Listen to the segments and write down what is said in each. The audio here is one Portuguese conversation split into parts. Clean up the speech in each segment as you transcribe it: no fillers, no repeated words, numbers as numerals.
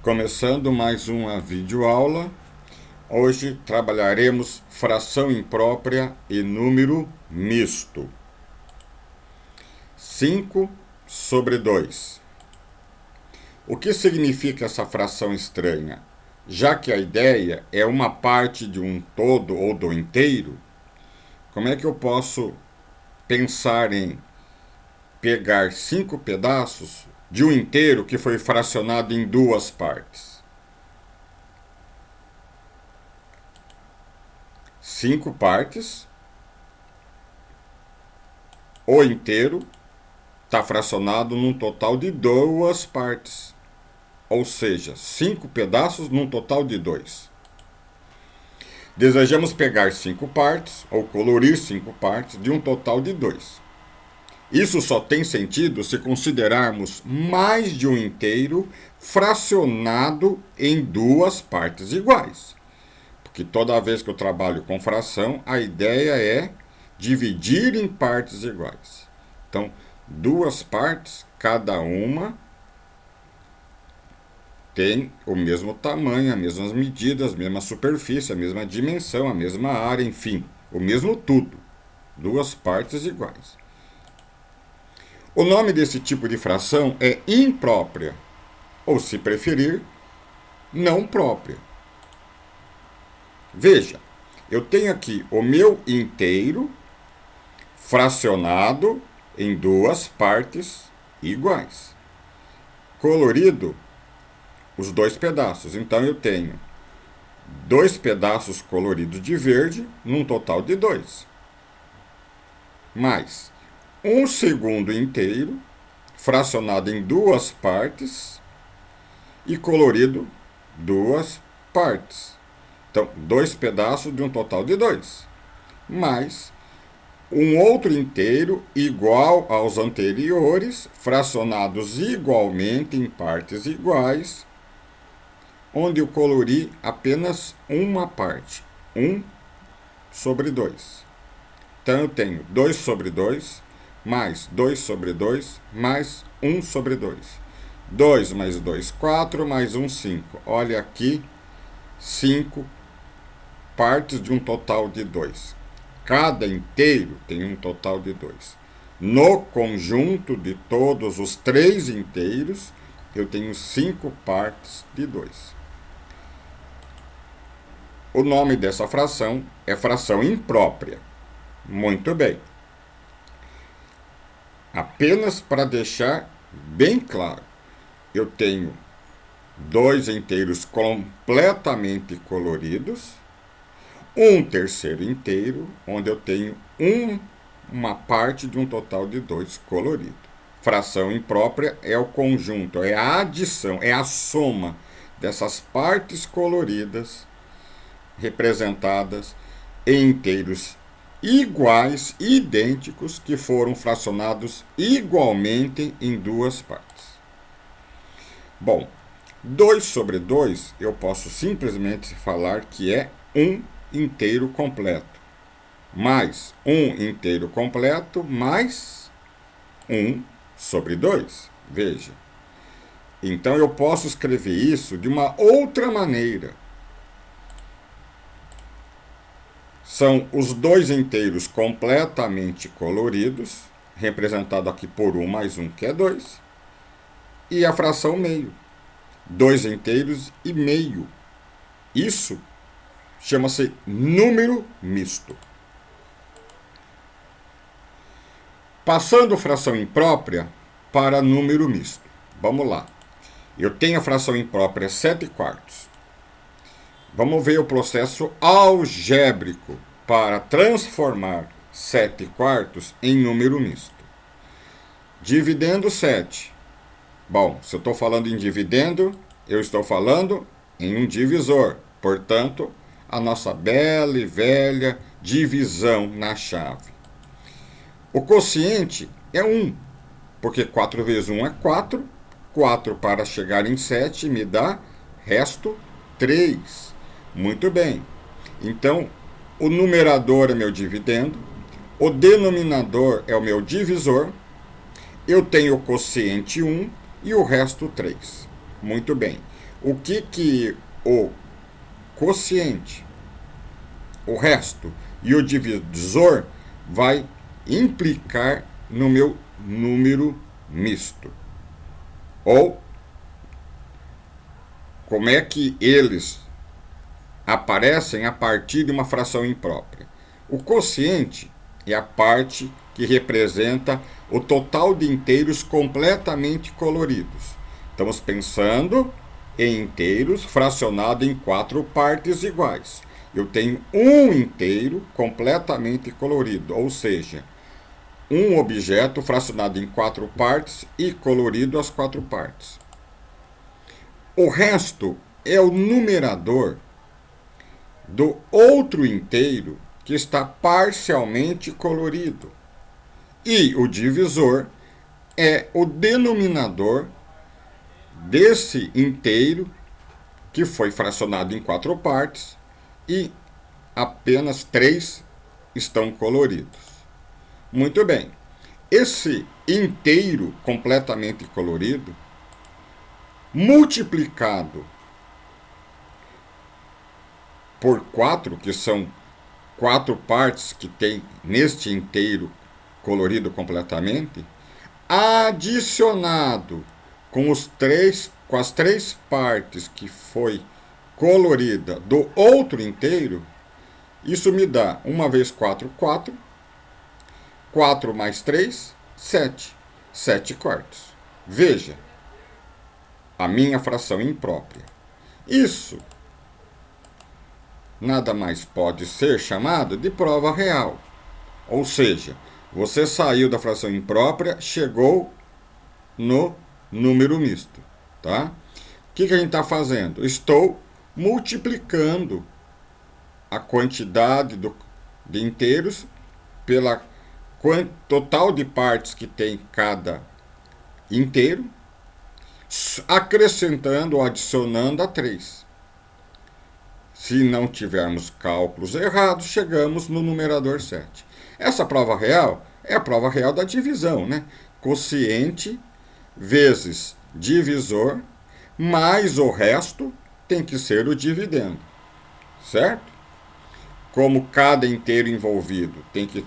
Começando mais uma videoaula, hoje trabalharemos fração imprópria e número misto. 5/2. O que significa essa fração estranha? Já que a ideia é uma parte de um todo ou do inteiro, como é que eu posso pensar em pegar 5 pedaços de um inteiro que foi fracionado em 2 partes? 5 partes, o inteiro está fracionado num total de 2 partes, ou seja, 5 pedaços num total de 2. Desejamos pegar 5 partes, ou colorir 5 partes, de um total de 2. Isso só tem sentido se considerarmos mais de um inteiro fracionado em 2 partes iguais. Porque toda vez que eu trabalho com fração, a ideia é dividir em partes iguais. Então, 2 partes, cada uma tem o mesmo tamanho, as mesmas medidas, a mesma superfície, a mesma dimensão, a mesma área, enfim, o mesmo tudo. 2 partes iguais. O nome desse tipo de fração é imprópria, ou, se preferir, não própria. Veja, eu tenho aqui o meu inteiro fracionado em 2 partes iguais. Colorido, os 2 pedaços. Então, eu tenho 2 pedaços coloridos de verde, num total de 2. Mais um segundo inteiro, fracionado em 2 partes e colorido 2 partes. Então, 2 pedaços de um total de 2. Mais um outro inteiro igual aos anteriores, fracionados igualmente em partes iguais, onde eu colori apenas uma parte, 1/2. Então, eu tenho 2/2, mais 2/2, mais 1/2. 2 mais 2, 4, mais 1, 5. Olha aqui, 5 partes de um total de 2. Cada inteiro tem um total de 2. No conjunto de todos os 3 inteiros, eu tenho 5 partes de 2. O nome dessa fração é fração imprópria. Muito bem. Apenas para deixar bem claro, eu tenho 2 inteiros completamente coloridos, um terceiro inteiro, onde eu tenho uma parte de um total de 2 colorido. Fração imprópria é o conjunto, é a adição, é a soma dessas partes coloridas representadas em inteiros iguais, idênticos, que foram fracionados igualmente em 2 partes. Bom, 2/2 eu posso simplesmente falar que é um inteiro completo, mais um inteiro completo, mais 1/2. Veja. Então, eu posso escrever isso de uma outra maneira. São os 2 inteiros completamente coloridos, representado aqui por 1 mais 1, que é 2, e a fração meio. 2 inteiros e meio. Isso chama-se número misto. Passando fração imprópria para número misto. Vamos lá. Eu tenho a fração imprópria 7/4. Vamos ver o processo algébrico para transformar 7/4 em número misto. Dividendo 7. Bom, se eu estou falando em dividendo, eu estou falando em um divisor. Portanto, a nossa bela e velha divisão na chave. O quociente é 1, porque 4 vezes 1 é 4. 4 para chegar em 7 me dá resto 3. Muito bem. Então, o numerador é meu dividendo, o denominador é o meu divisor, eu tenho o quociente 1 e o resto 3. Muito bem. o que o quociente, o resto e o divisor vai implicar no meu número misto. Ou como é que eles aparecem a partir de uma fração imprópria. O quociente é a parte que representa o total de inteiros completamente coloridos. Estamos pensando em inteiros fracionados em 4 partes iguais. Eu tenho um inteiro completamente colorido, ou seja, um objeto fracionado em 4 partes e colorido as 4 partes. O resto é o numerador do outro inteiro que está parcialmente colorido. E o divisor é o denominador desse inteiro que foi fracionado em 4 partes e apenas 3 estão coloridos. Muito bem. Esse inteiro completamente colorido, multiplicado por 4, que são 4 partes que tem neste inteiro colorido completamente, adicionado com as 3 partes que foi colorida do outro inteiro, isso me dá 1 vezes 4, 4. 4 mais 3, 7. 7 quartos. Veja, a minha fração imprópria. Isso nada mais pode ser chamado de prova real. Ou seja, você saiu da fração imprópria, chegou no número misto. Tá? O que a gente está fazendo? Estou multiplicando a quantidade de inteiros pela total de partes que tem cada inteiro, acrescentando ou adicionando a 3. Se não tivermos cálculos errados, chegamos no numerador 7. Essa prova real é a prova real da divisão, né? Quociente vezes divisor, mais o resto tem que ser o dividendo. Certo? Como cada inteiro envolvido tem que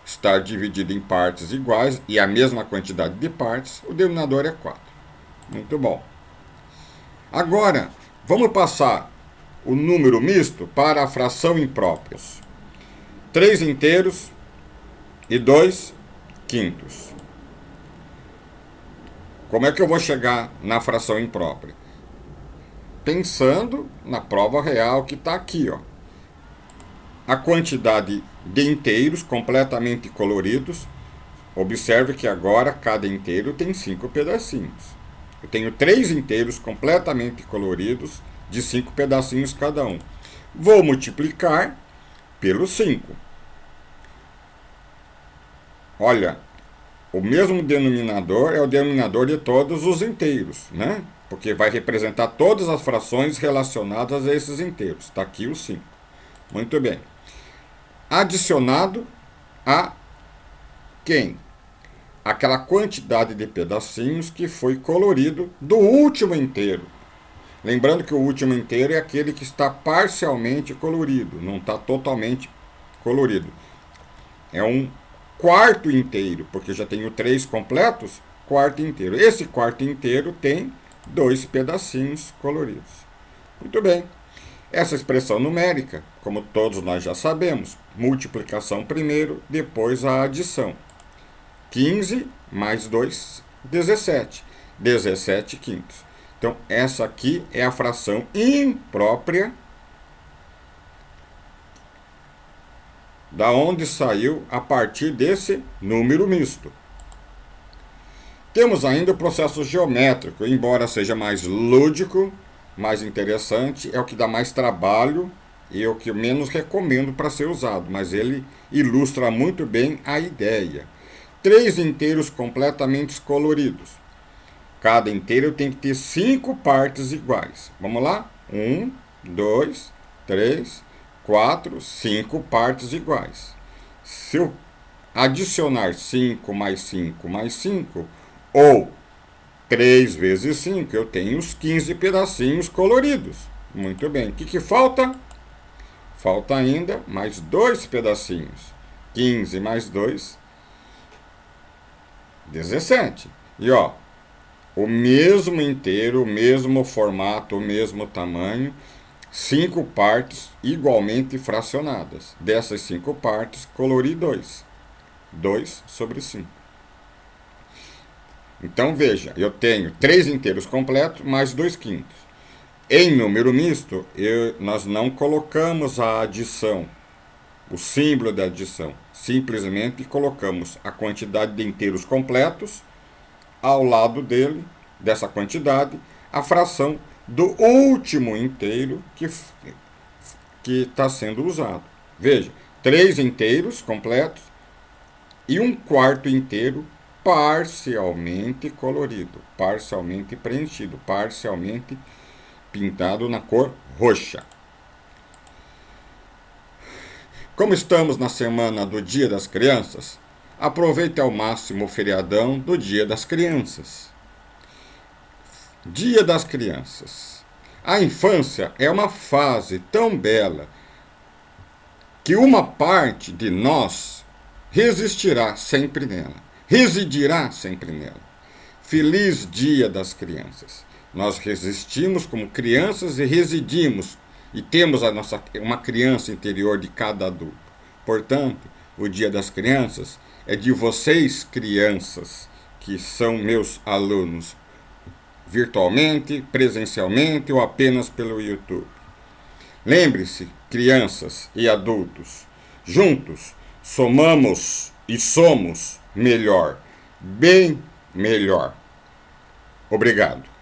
estar dividido em partes iguais e a mesma quantidade de partes, o denominador é 4. Muito bom. Agora, vamos passar o número misto para a fração imprópria. 3 inteiros e 2 quintos. Como é que eu vou chegar na fração imprópria? Pensando na prova real que está aqui, ó. A quantidade de inteiros completamente coloridos. Observe que agora cada inteiro tem 5 pedacinhos. Eu tenho 3 inteiros completamente coloridos de 5 pedacinhos cada um. Vou multiplicar pelo 5. Olha, o mesmo denominador é o denominador de todos os inteiros, né? Porque vai representar todas as frações relacionadas a esses inteiros. Está aqui o 5. Muito bem. Adicionado a quem? Aquela quantidade de pedacinhos que foi colorido do último inteiro. Lembrando que o último inteiro é aquele que está parcialmente colorido, não está totalmente colorido. É um quarto inteiro, porque já tenho 3 completos, quarto inteiro. Esse quarto inteiro tem 2 pedacinhos coloridos. Muito bem. Essa expressão numérica, como todos nós já sabemos, multiplicação primeiro, depois a adição. 15 mais 2, 17. 17 quintos. Então, essa aqui é a fração imprópria, da onde saiu a partir desse número misto. Temos ainda o processo geométrico, embora seja mais lúdico, mais interessante, é o que dá mais trabalho e é o que eu menos recomendo para ser usado, mas ele ilustra muito bem a ideia. 3 inteiros completamente coloridos. Cada inteiro tem que ter 5 partes iguais. Vamos lá? 1, 2, 3, 4, 5 partes iguais. Se eu adicionar 5 mais 5 mais 5, ou 3 vezes 5, eu tenho os 15 pedacinhos coloridos. Muito bem. O que falta? Falta ainda mais 2 pedacinhos. 15 mais 2, 17. E ó, o mesmo inteiro, o mesmo formato, o mesmo tamanho, 5 partes igualmente fracionadas. Dessas 5 partes, colori 2. 2 sobre 5. Então veja, eu tenho 3 inteiros completos mais 2 quintos. Em número misto, nós não colocamos a adição, o símbolo da adição. Simplesmente colocamos a quantidade de inteiros completos ao lado dele, dessa quantidade, a fração do último inteiro que está sendo usado. Veja, 3 inteiros completos e 1/4 inteiro parcialmente colorido, parcialmente preenchido, parcialmente pintado na cor roxa. Como estamos na semana do Dia das Crianças, aproveite ao máximo o feriadão do Dia das Crianças. Dia das Crianças. A infância é uma fase tão bela que uma parte de nós residirá sempre nela. Feliz Dia das Crianças. Nós resistimos como crianças e residimos e temos uma criança interior de cada adulto. Portanto, o Dia das Crianças é de vocês, crianças, que são meus alunos, virtualmente, presencialmente ou apenas pelo YouTube. Lembre-se, crianças e adultos, juntos somamos e somos melhor, bem melhor. Obrigado.